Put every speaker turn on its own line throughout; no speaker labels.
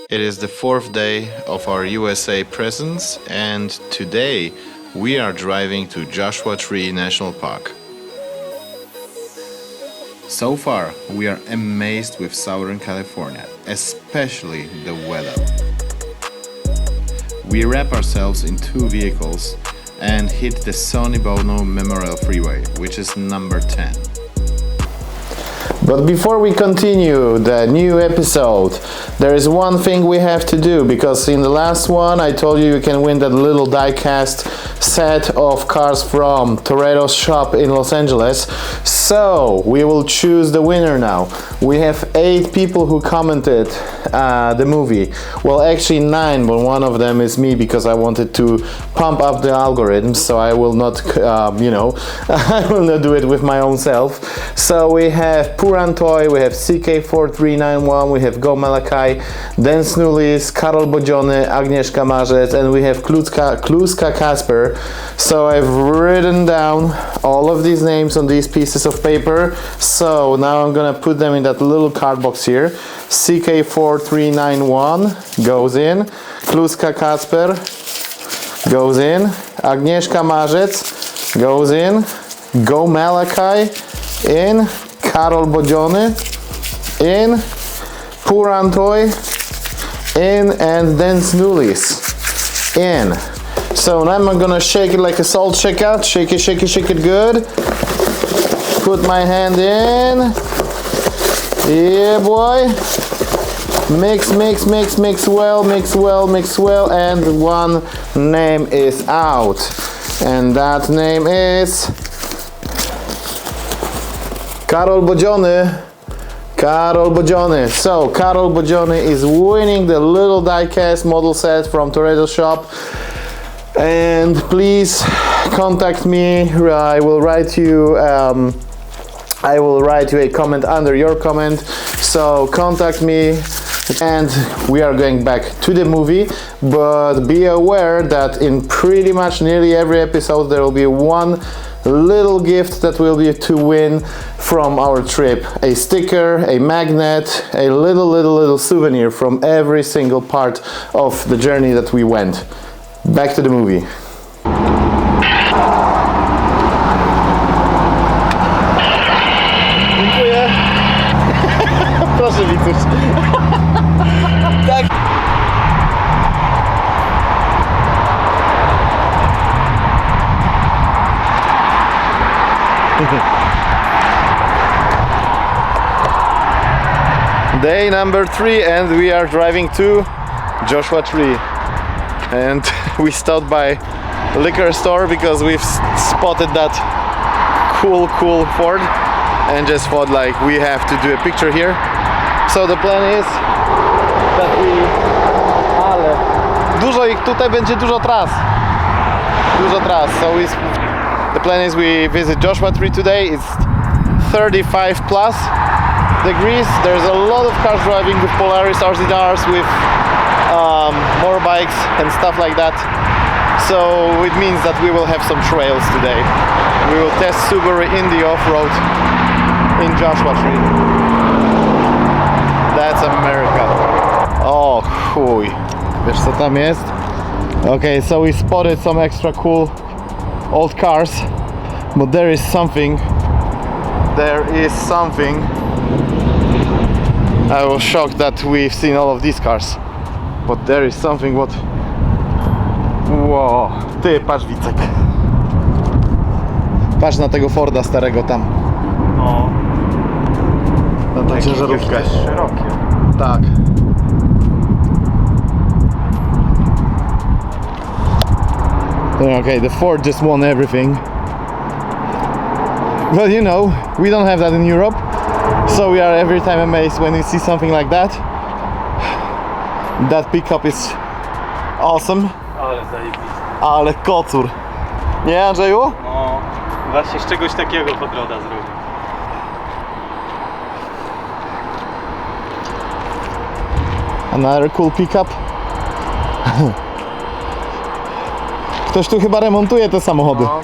It is the fourth day of our USA presence, and today we are driving to Joshua Tree National Park. So far, we are amazed with Southern California, especially the weather. We wrap ourselves in two vehicles and hit the Sonny Bono Memorial Freeway, which is number 10. But before we continue the new episode, there is one thing we have to do, because in the last one I told you can win that little die-cast set of cars from Toretto's shop in Los Angeles. So we will choose the winner now. We have 8 people who commented the movie. Well, actually 9, but one of them is me, because I wanted to pump up the algorithms, so I will not, I will not do it with my own self. So we have Purantoy, we have CK4391, we have Go Malakai, Dan Snulis, Karol Bodziony, Agnieszka Marzec, and we have Kluska Kasper. So I've written down all of these names on these pieces of paper. So now I'm gonna put them in that little card box here. CK4391 goes in, Kluska Kasper goes in, Agnieszka Marzec goes in, Go Malakai in, Karol Bodziony in, Purantoy in, and Dan Snulis in. So now I'm gonna shake it like a salt shaker. Shake it, shake it, shake it good. Put my hand in. Yeah, boy. Mix, mix, mix, mix well, mix well, mix well, and one name is out. And that name is Karol Bodziony. Karol Bodziony. So Karol Bodziony is winning the little die-cast model set from Toretto's shop. And please contact me. I will write you a comment under your comment. So contact me, and we are going back to the movie. But be aware that in pretty much nearly every episode there will be one little gift that will be to win from our trip. A sticker, a magnet, a little souvenir from every single part of the journey that we went. Back to the movie. Dziękuję. Proszę Wituś. Tak. Day number 3, and we are driving to Joshua Tree. And we stopped by a liquor store because we've spotted that cool Ford and just thought like we have to do a picture here. So the plan is that dużo ich tutaj będzie, dużo tras. So the plan is we visit Joshua Tree today. It's 35 plus degrees. There's a lot of cars driving with Polaris RZRs, with motorbikes and stuff like that. So it means that we will have some trails today. We will test Subaru in the off-road in Joshua Tree. That's America. Oh, chuj. Wiesz co tam jest? Okay, so we spotted some extra cool old cars, but there is something. I was shocked that we've seen all of these cars. But there is something what... Wow, ty patrz Wicek. Patrz na tego Forda starego tam.
No.
Na tą ciężarówkę.
Szerokie.
Tak. Okay, the Ford just won everything. But you know, we don't have that in Europe. So we are every time amazed when we see something like that. That pickup is awesome.
Ale zajebiste.
Ale kocur. Nie, Andrzeju?
No, właśnie z czegoś takiego Podroda zrobił.
Another cool pickup. Ktoś tu chyba remontuje te samochody.
No,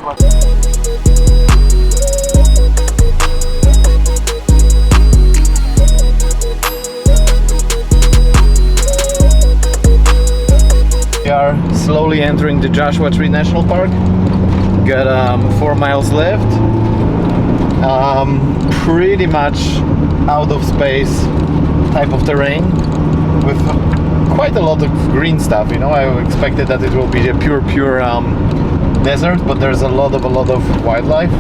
are slowly entering the Joshua Tree National Park. Got 4 miles left. Pretty much out of space type of terrain with quite a lot of green stuff. You know, I expected that it will be a pure desert, but there's a lot of wildlife,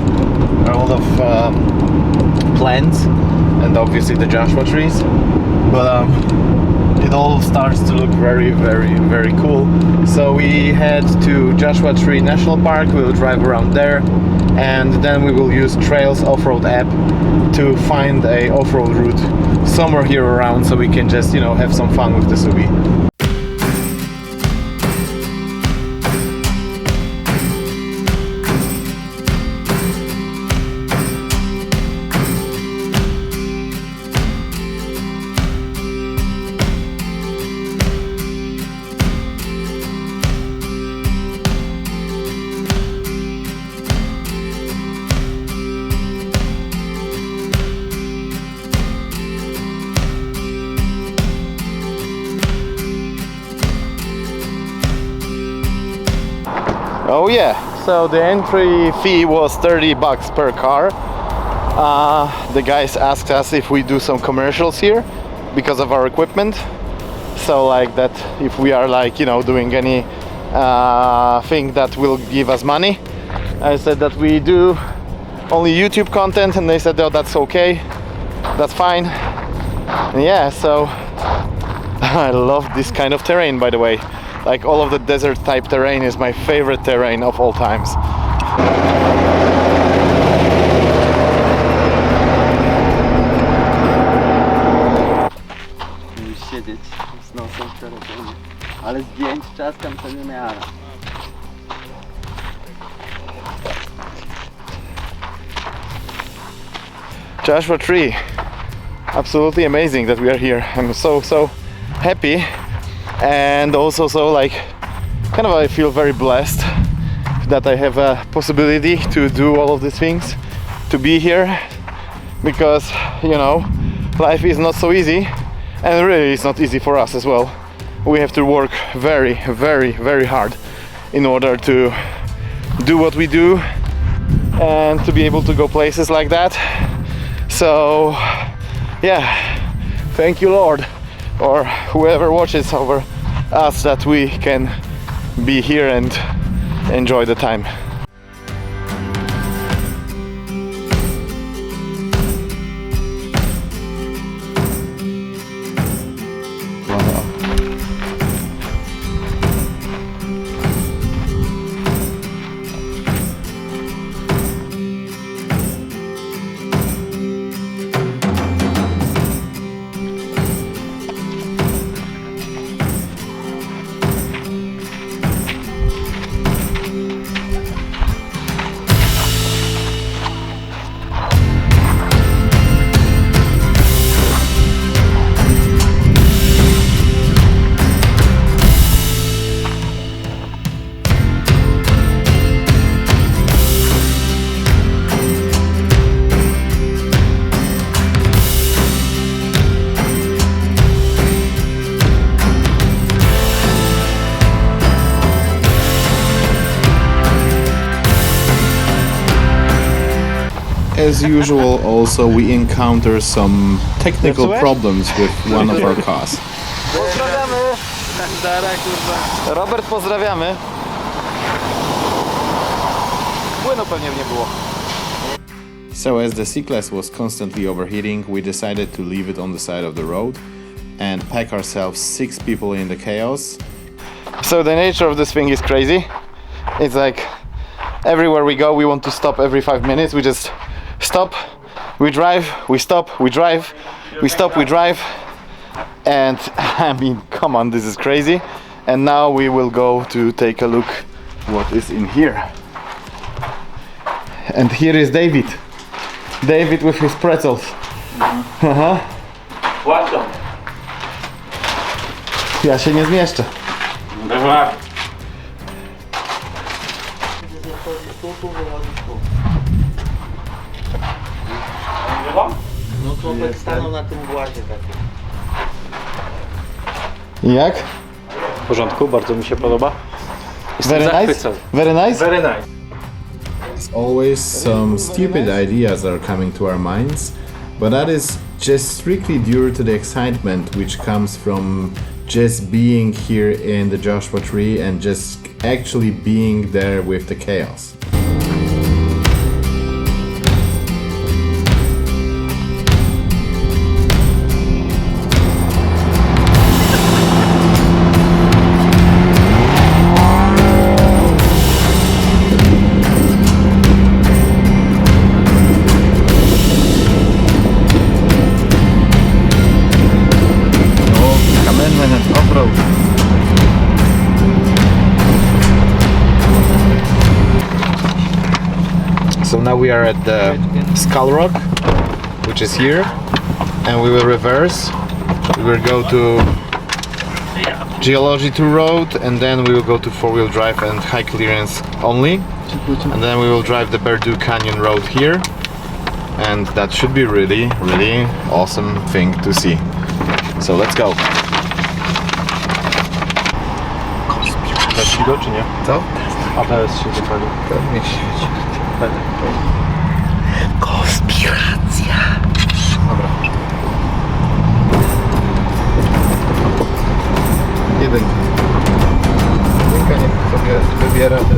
a lot of plants, and obviously the Joshua trees. But it all starts to look very cool. So we head to Joshua Tree National Park. We'll drive around there, and then we will use Trails off-road app to find a off-road route somewhere here around, so we can just, you know, have some fun with the Subi. Oh yeah, so the entry fee was 30 bucks per car. The guys asked us if we do some commercials here because of our equipment. So like that, if we are like, you know, doing any thing that will give us money. I said that we do only YouTube content, and they said, oh, that's okay, that's fine. And yeah, so I love this kind of terrain, by the way. Like, all of the desert type terrain is my favorite terrain of all times.
Siedzieć z nosem w telefonie, ale zdjęć czaskam sobie miara.
Joshua Tree, absolutely amazing that we are here. I'm so happy, and also so like kind of I feel very blessed that I have a possibility to do all of these things, to be here, because, you know, life is not so easy, and really it's not easy for us as well. We have to work very hard in order to do what we do and to be able to go places like that. So yeah, thank you, Lord, or whoever watches over us, that we can be here and enjoy the time. As usual, also we encounter some technical problems with one of our cars.
Pozdrawiamy!
Robert, pozdrawiamy. Płynu pewnie nie było. So as the C-Class was constantly overheating, we decided to leave it on the side of the road and pack ourselves 6 people in the chaos. So the nature of this thing is crazy. It's like everywhere we go, we want to stop every 5 minutes. We just stop, we drive, we stop, we drive, we stop, we drive. And I mean, come on, this is crazy. And now we will go to take a look what is in here. And here is David. David with his pretzels.
Płacą.
Ja się nie zmieszczę.
Dobra.
No chłopak stanął na tym głazie takim.
Jak?
porządku, bardzo mi się podoba.
Very nice?
Zachwycony.
Very nice?
Very nice.
As always, some stupid ideas are coming to our minds, but that is just strictly due to the excitement which comes from just being here in the Joshua Tree and just actually being there with the chaos. So now we are at the Skull Rock, which is here, and we will reverse. We will go to Geology 2 Road, and then we will go to 4-wheel drive and high clearance only. And then we will drive the Berdu Canyon Road here, and that should be really awesome thing to see. So let's go.
Go czy nie?
Co?
ABS się zapalił.
Pewnie świeci.
Konspiracja.
Dobra. Jedynka. Jedynka niech sobie wybiera te...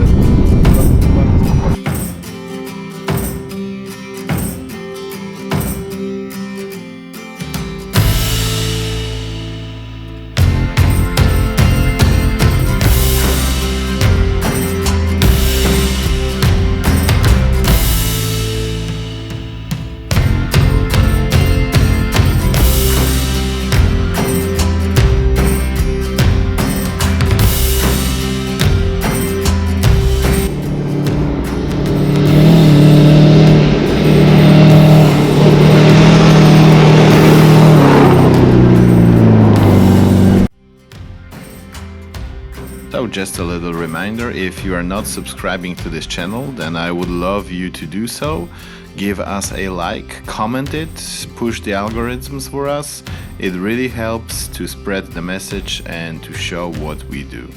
So just a little reminder, if you are not subscribing to this channel, then I would love you to do so. Give us a like, comment it, push the algorithms for us. It really helps to spread the message and to show what we do.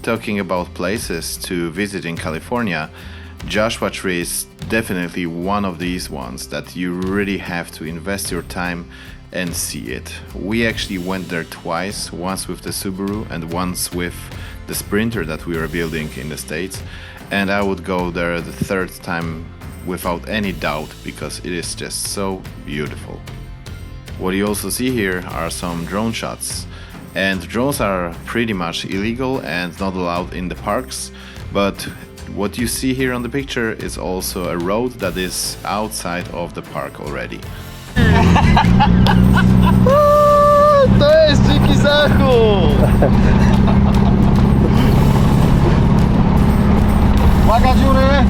Talking about places to visit in California, Joshua Tree is definitely one of these ones that you really have to invest your time and see it. We actually went there twice, once with the Subaru and once with the Sprinter that we were building in the States, and I would go there the third time without any doubt because it is just so beautiful. What you also see here are some drone shots, and drones are pretty much illegal and not allowed in the parks, but what you see here on the picture is also a road that is outside of the park already.
To jest dziki zachód! Uwaga dziury!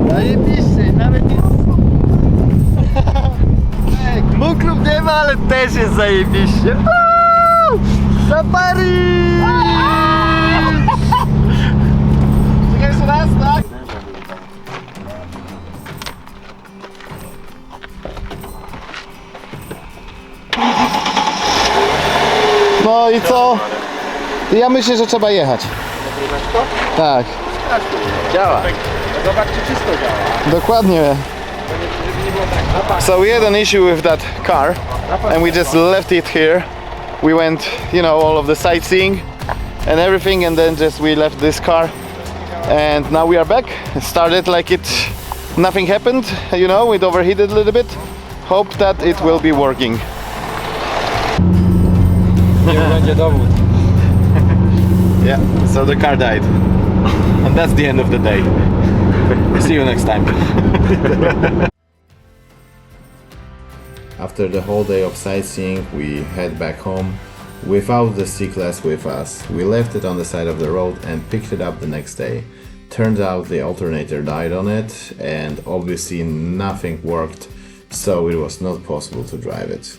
Zajebiście, nawet nie... Mógł nie ma, ale też jest zajebiście. Safari! Czekaj jeszcze raz, tak?
No i co? Ja myślę, że trzeba jechać. Tak,
Działa. Zobacz, czy czysto działa.
dokładnie. So we had an issue with that car and we just left it here. We went, you know, all of the sightseeing and everything, and then just we left this car and now we are back. It started like nothing happened, you know, it overheated a little bit. Hope that it will be working.
Nie będzie dowód.
Yeah, so the car died. And that's the end of the day. See you next time. After the whole day of sightseeing, we head back home without the C-Class with us. We left it on the side of the road and picked it up the next day. Turns out the alternator died on it and obviously nothing worked, so it was not possible to drive it.